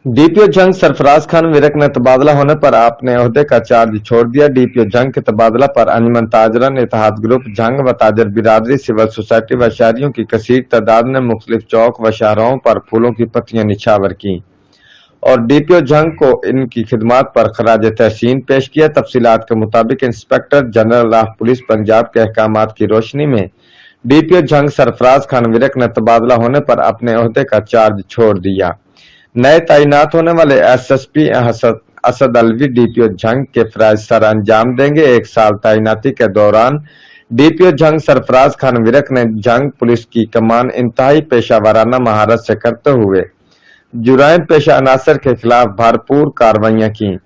DPO जंग सरफराज खान विरक ने तबादला होने पर अपने ओहदे का चार्ज छोड़ दिया। डीपीओ जंग के तबादला पर अंजुमन ताजरन इत्तेहाद ग्रुप जंग व ताजर बिरादरी सिविल सोसाइटी व शहरियों की कसीर तादाद ने मुख्तलिफ चौक व शाहराहों पर फूलों की पत्तियां निछावर की और डीपीओ जंग को इनकी खिदमात पर खराज तहसीन पेश किया। तफसीलात के मुताबिक inspector general of police Punjab के अहकामात की रोशनी में डीपीओ जंग सरफराज खान विरक ने तबादला होने पर अपने ओहदे का चार्ज छोड़ दिया। नए तैनात होने वाले एसएसपी असद अलवी डीपीओ जंग के फराइज सर अंजाम देंगे। 1 साल तैनाती के दौरान डीपीओ जंग सरफराज खान विरक ने जंग पुलिस की कमान इंतहाई पेशा महारत से करते हुए जुराइम पेशा अनासर के खिलाफ भरपूर कार्रवाइयां की।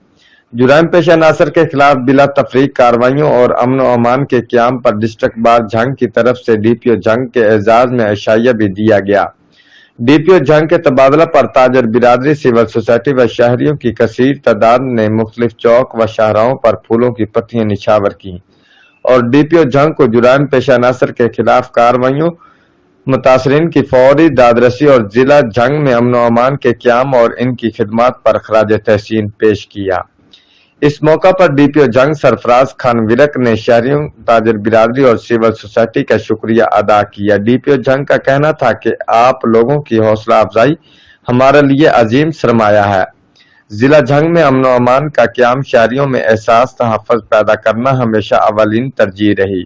जुराइम पेशा अनासर के खिलाफ बिला तफरीक कार्रवाइयों और अमन व अमान के क्याम पर डिस्ट्रिक्ट बार जंग की तरफ से डीपीओ जंग के एजाज में अशाइया भी दिया गया। डीपीओ जंग के तबादला पर ताजर बिरादरी सिविल सोसाइटी व शहरियों की कसीर तादाद ने मुख्तलिफ चौक व शाहराहों पर फूलों की पत्तियां निछावर की और डीपीओ जंग को जुराइम पेशा अनासर के खिलाफ कार्रवाइयों, मुतासरीन की फौरी दादरसी और जिला जंग में अमन व अमान के क्याम और इनकी खिदमात पर खराज तहसीन पेश किया। इस मौका पर डीपीओ जंग सरफराज खान विरक ने शहरियों, ताजर बिरादरी और सिविल सोसाइटी का शुक्रिया अदा किया। डीपीओ जंग का कहना था कि आप लोगों की हौसला अफजाई हमारे लिए अजीम सरमाया है। जिला जंग में अमन व अमान का क्याम शहरियों में एहसास तहफ़्फ़ुज़ पैदा करना हमेशा अवलीन तरजीह रही।